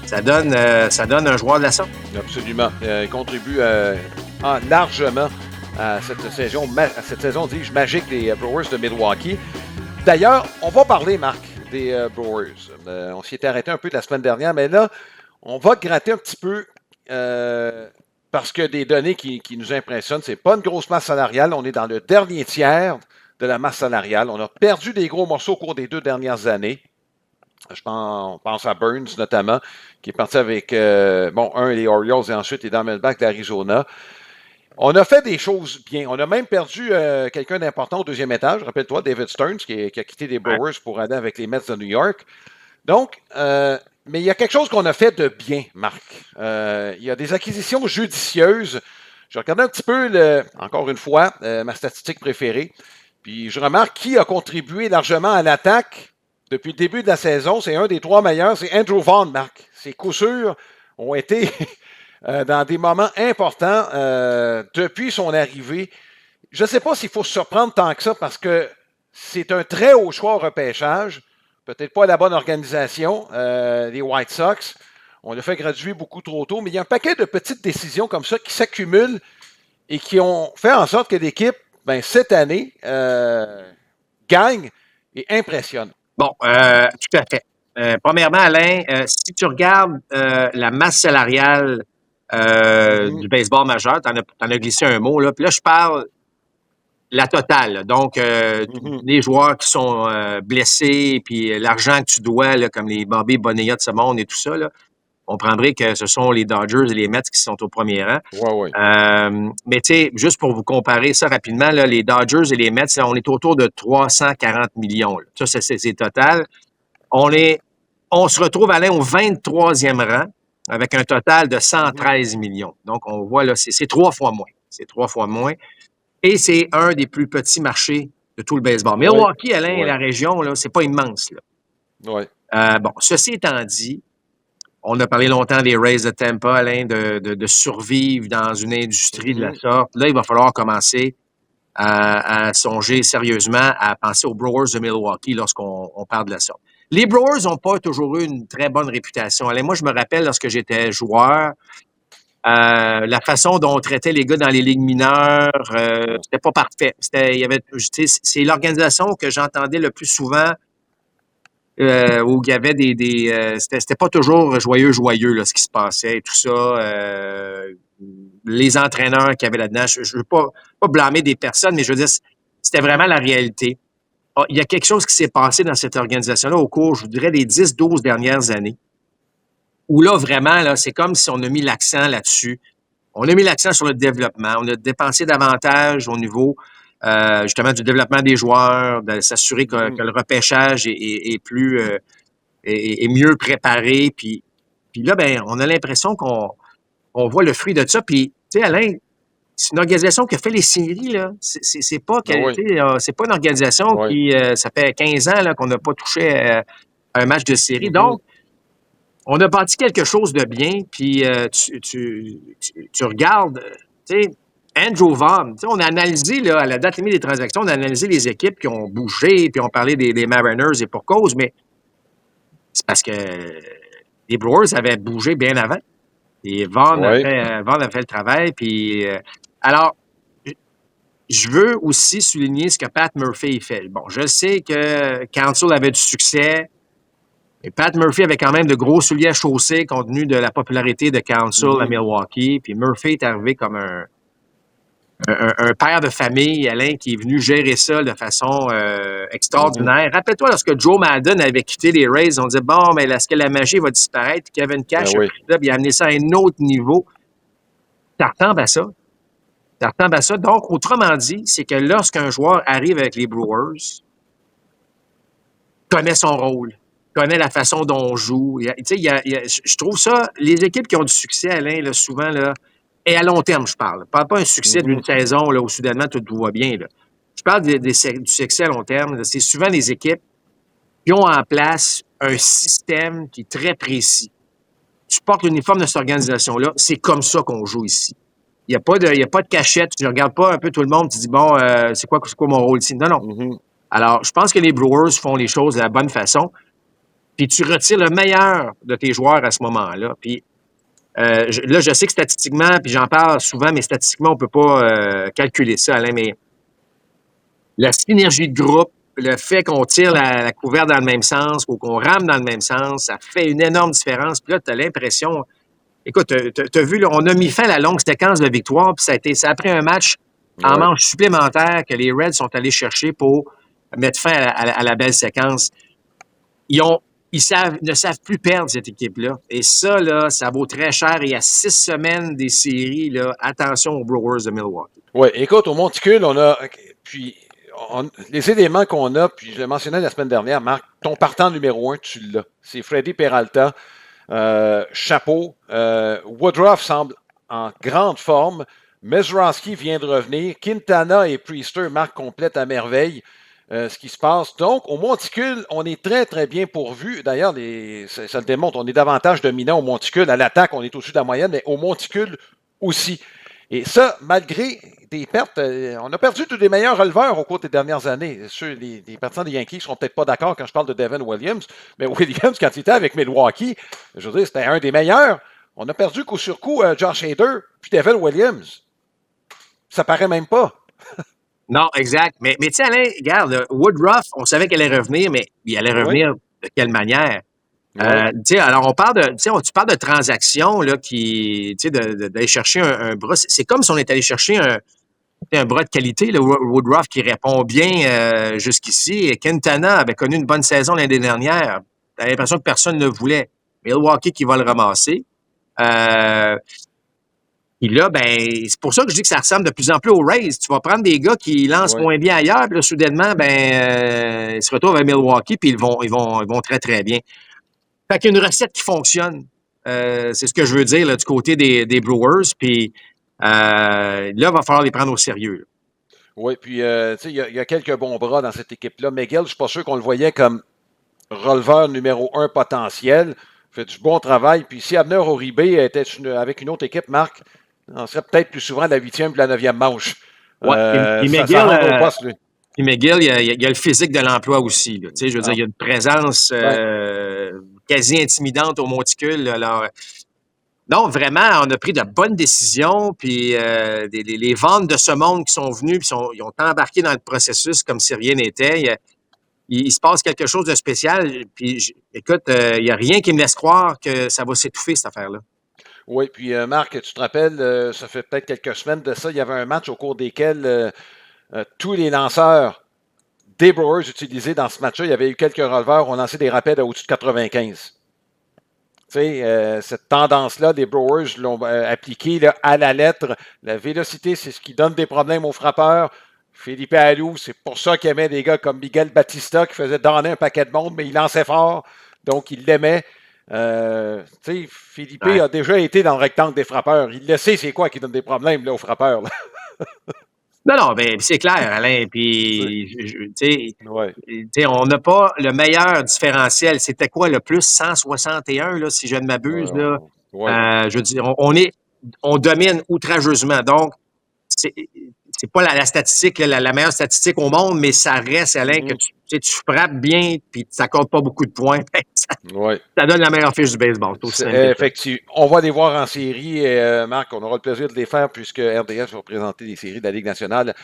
ça donne un joueur de la sorte. Absolument. Il contribue largement à cette saison, dis-je, magique des Brewers de Milwaukee. D'ailleurs, on va parler, Marc, des Brewers. On s'y était arrêté un peu la semaine dernière, mais là, on va gratter un petit peu parce que des données qui nous impressionnent, c'est pas une grosse masse salariale. On est dans le dernier tiers de la masse salariale. On a perdu des gros morceaux au cours des 2 dernières années. Je pense à Burns notamment, qui est parti avec les Orioles et ensuite les Diamondbacks d'Arizona. On a fait des choses bien. On a même perdu quelqu'un d'important au 2e étage. Rappelle-toi, David Stearns, qui a quitté les Brewers pour aller avec les Mets de New York. Donc, Mais il y a quelque chose qu'on a fait de bien, Marc. Il y a des acquisitions judicieuses. Je regardais un petit peu, encore une fois, ma statistique préférée. Puis je remarque qui a contribué largement à l'attaque depuis le début de la saison. C'est un des 3 meilleurs, c'est Andrew Vaughn, Marc. Ses coups sûrs ont été dans des moments importants depuis son arrivée. Je ne sais pas s'il faut se surprendre tant que ça parce que c'est un très haut choix au repêchage. Peut-être pas la bonne organisation, les White Sox. On l'a fait graduer beaucoup trop tôt, mais il y a un paquet de petites décisions comme ça qui s'accumulent et qui ont fait en sorte que l'équipe, cette année, gagne et impressionne. Bon, tout à fait. Premièrement, Alain, si tu regardes la masse salariale du baseball majeur, t'en as glissé un mot, là, puis là, je parle la totale. Là. Donc, les joueurs qui sont blessés, puis l'argent que tu dois, là, comme les Bobby Bonilla de ce monde et tout ça, là, on prendrait que ce sont les Dodgers et les Mets qui sont au premier rang. Ouais. Mais tu sais, juste pour vous comparer ça rapidement, là, les Dodgers et les Mets, là, on est autour de 340 millions. Là. Ça, c'est total. On se retrouve, Alain, au 23e rang avec un total de 113 millions. Donc, on voit là, c'est 3 fois moins. C'est 3 fois moins. Et c'est un des plus petits marchés de tout le baseball. Mais Milwaukee, Alain, et la région, là, c'est pas immense. Là. Ouais. Bon, ceci étant dit, on a parlé longtemps des Rays de Tampa, Alain, de survivre dans une industrie de la sorte. Là, il va falloir commencer à songer sérieusement à penser aux Brewers de Milwaukee lorsqu'on parle de la sorte. Les Brewers n'ont pas toujours eu une très bonne réputation. Alain, moi, je me rappelle lorsque j'étais joueur, la façon dont on traitait les gars dans les ligues mineures, c'était pas parfait. C'est l'organisation que j'entendais le plus souvent où il y avait c'était pas toujours joyeux là, ce qui se passait et tout ça. Les entraîneurs qui avaient là-dedans, je veux pas blâmer des personnes, mais je veux dire, c'était vraiment la réalité. Il y a quelque chose qui s'est passé dans cette organisation-là au cours, je vous dirais, des 10-12 dernières années, où là, vraiment, là, c'est comme si on a mis l'accent là-dessus. On a mis l'accent sur le développement. On a dépensé davantage au niveau justement du développement des joueurs, de s'assurer que le repêchage est plus est mieux préparé. Puis là, on a l'impression qu'on voit le fruit de ça. Puis, tu sais, Alain, c'est une organisation qui a fait les séries, là. C'est pas c'est pas une organisation qui ça fait 15 ans là, qu'on n'a pas touché à un match de série. Donc, on a bâti quelque chose de bien, puis tu regardes, tu sais, Andrew Vaughn, on a analysé, là, à la date limite des transactions, on a analysé les équipes qui ont bougé, puis on parlait des Mariners et pour cause, mais c'est parce que les Brewers avaient bougé bien avant. Et Vaughn a fait le travail, puis alors, je veux aussi souligner ce que Pat Murphy fait. Bon, je sais que Counsell avait du succès, et Pat Murphy avait quand même de gros souliers à chausser compte tenu de la popularité de Counsell à Milwaukee. Puis Murphy est arrivé comme un père de famille, Alain, qui est venu gérer ça de façon extraordinaire. Rappelle-toi, lorsque Joe Madden avait quitté les Rays, on disait, bon, mais est-ce que la magie va disparaître? Kevin Cash a pris ça, puis il a amené ça à un autre niveau. Ça ressemble à ça. Ça ressemble à ça. Donc, autrement dit, c'est que lorsqu'un joueur arrive avec les Brewers, connaît son rôle, connaît la façon dont on joue. Je trouve ça, les équipes qui ont du succès, Alain, là, souvent, là, et à long terme, je parle. Je parle pas un succès d'une saison là, où soudainement tout va bien. Là. Je parle du succès à long terme. Là. C'est souvent les équipes qui ont en place un système qui est très précis. Tu portes l'uniforme de cette organisation-là, c'est comme ça qu'on joue ici. Il n'y a pas de cachette. Tu ne regardes pas un peu tout le monde, tu dis, bon, c'est quoi mon rôle ici? Non. Alors, je pense que les Brewers font les choses de la bonne façon. Puis tu retires le meilleur de tes joueurs à ce moment-là. Puis là, je sais que statistiquement, puis j'en parle souvent, mais statistiquement, on ne peut pas calculer ça, Alain, mais la synergie de groupe, le fait qu'on tire la couverte dans le même sens ou qu'on rame dans le même sens, ça fait une énorme différence. Puis là, tu as l'impression... Écoute, tu as vu, là, on a mis fin à la longue séquence de victoire, puis ça a pris un match en manche supplémentaire que les Reds sont allés chercher pour mettre fin à la belle séquence. Ils ne savent plus perdre cette équipe-là. Et ça, là, ça vaut très cher. Et à 6 semaines des séries, là, attention aux Brewers de Milwaukee. Oui, écoute, au Monticule, les éléments qu'on a, puis je le mentionnais la semaine dernière, Marc, ton partant numéro 1, tu l'as. C'est Freddy Peralta. Chapeau. Woodruff semble en grande forme. Mezrowski vient de revenir. Quintana et Priester, Marc, complètent à merveille ce qui se passe. Donc, au monticule, on est très, très bien pourvu. D'ailleurs, ça le démontre, on est davantage dominant au monticule. À l'attaque, on est au-dessus de la moyenne, mais au monticule aussi. Et ça, malgré des pertes, on a perdu tous les meilleurs releveurs au cours des dernières années. Les partisans des Yankees ne seront peut-être pas d'accord quand je parle de Devin Williams, mais Williams, quand il était avec Milwaukee, je veux dire, c'était un des meilleurs. On a perdu coup sur coup Josh Hader puis Devin Williams. Ça paraît même pas. Non, exact. Mais tu sais, Alain, regarde, Woodruff, on savait qu'elle allait revenir, mais il allait revenir de quelle manière? Tu sais, alors on parle de, tu parles de transactions là qui, tu sais, d'aller chercher un bras. C'est comme si on était allé chercher un bras de qualité, le Woodruff qui répond bien jusqu'ici. Et Quintana avait connu une bonne saison l'année dernière. T'as l'impression que personne ne le voulait. Milwaukee qui va le ramasser. Et là, ben, c'est pour ça que je dis que ça ressemble de plus en plus aux Rays. Tu vas prendre des gars qui lancent moins bien ailleurs, puis là, soudainement, ben, ils se retrouvent à Milwaukee, puis ils vont très, très bien. Fait qu'il y a une recette qui fonctionne. C'est ce que je veux dire là, du côté des Brewers. Puis là, il va falloir les prendre au sérieux. Là. Oui, puis tu sais, il y a quelques bons bras dans cette équipe-là. Miguel, je ne suis pas sûr qu'on le voyait comme releveur numéro 1 potentiel. Il fait du bon travail. Puis si Abner Uribe était avec une autre équipe, Marc, on serait peut-être plus souvent la 8e et la 9e manche. Ouais, puis McGill, il y a le physique de l'emploi aussi. Là. Je veux dire, il y a une présence quasi intimidante au monticule. Alors, non, vraiment, on a pris de bonnes décisions. Puis les ventes de ce monde qui sont venus, puis ils ont embarqué dans le processus comme si rien n'était. Il se passe quelque chose de spécial. Puis, écoute, il n'y a rien qui me laisse croire que ça va s'étouffer, cette affaire-là. Oui, puis Marc, tu te rappelles, ça fait peut-être quelques semaines de ça, il y avait un match au cours desquels tous les lanceurs des Brewers utilisés dans ce match-là, il y avait eu quelques releveurs, ont lancé des rappels à au-dessus de 95. Tu sais, cette tendance-là, des Brewers l'ont appliquée là, à la lettre. La vélocité, c'est ce qui donne des problèmes aux frappeurs. Philippe Alou, c'est pour ça qu'il aimait des gars comme Miguel Batista qui faisait donner un paquet de monde, mais il lançait fort, donc il l'aimait. Philippe a déjà été dans le rectangle des frappeurs. Il le sait, c'est quoi qui donne des problèmes là, aux frappeurs. Là. Non, ben c'est clair, Alain. Puis, on n'a pas le meilleur différentiel. C'était quoi, le plus 161, là, si je ne m'abuse? Là. Je veux dire, on domine outrageusement. Donc, c'est pas la statistique, la meilleure statistique au monde, mais ça reste, Alain, que tu frappes bien puis ça compte pas beaucoup de points. Ça donne la meilleure fiche du baseball. Effectivement. On va les voir en série. Et, Marc, on aura le plaisir de les faire puisque RDS va présenter les séries de la Ligue nationale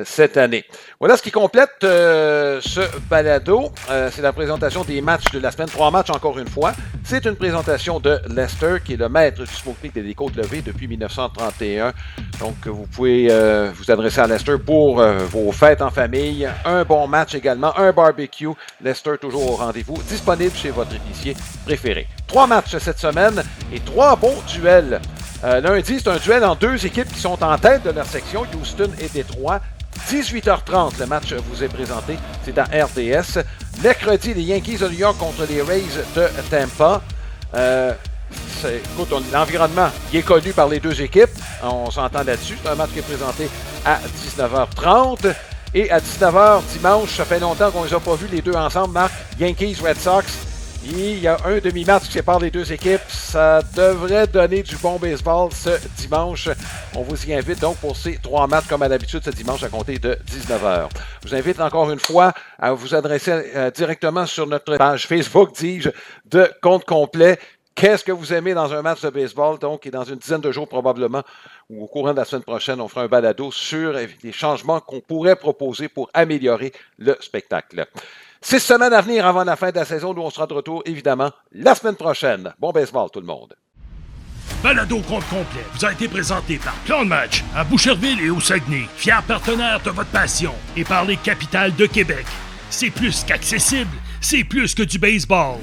cette année. Voilà ce qui complète ce balado. C'est la présentation des matchs de la semaine. 3 matchs encore une fois. C'est une présentation de Lester, qui est le maître du smoke pig des Côtes-Levées depuis 1931. Donc, vous pouvez vous adresser à Lester pour vos fêtes en famille. Un bon match également, un barbecue. Lester toujours au rendez-vous, disponible chez votre épicier préféré. 3 matchs cette semaine et 3 bons duels. Lundi, c'est un duel en 2 équipes qui sont en tête de leur section, Houston et Détroit. 18h30, le match vous est présenté, c'est à RDS. Mercredi, les Yankees de New York contre les Rays de Tampa. Écoute, l'environnement, il est connu par les 2 équipes, on s'entend là-dessus. C'est un match qui est présenté à 19h30. Et à 19h dimanche, ça fait longtemps qu'on ne les a pas vus les deux ensemble, Marc. Yankees, Red Sox. Il y a un demi-match qui sépare les 2 équipes. Ça devrait donner du bon baseball ce dimanche. On vous y invite donc pour ces 3 matchs, comme à l'habitude, ce dimanche à compter de 19h. Je vous invite encore une fois à vous adresser directement sur notre page Facebook, dis-je, de Compte Complet. Qu'est-ce que vous aimez dans un match de baseball? Donc, et dans une dizaine de jours probablement, ou au courant de la semaine prochaine, on fera un balado sur les changements qu'on pourrait proposer pour améliorer le spectacle. 6 semaines à venir avant la fin de la saison, nous on sera de retour, évidemment, la semaine prochaine. Bon baseball, tout le monde. Balado Compte Complet vous a été présenté par Plan de Match à Boucherville et au Saguenay, fiers partenaires de votre passion, et par les capitales de Québec. C'est plus qu'accessible, c'est plus que du baseball.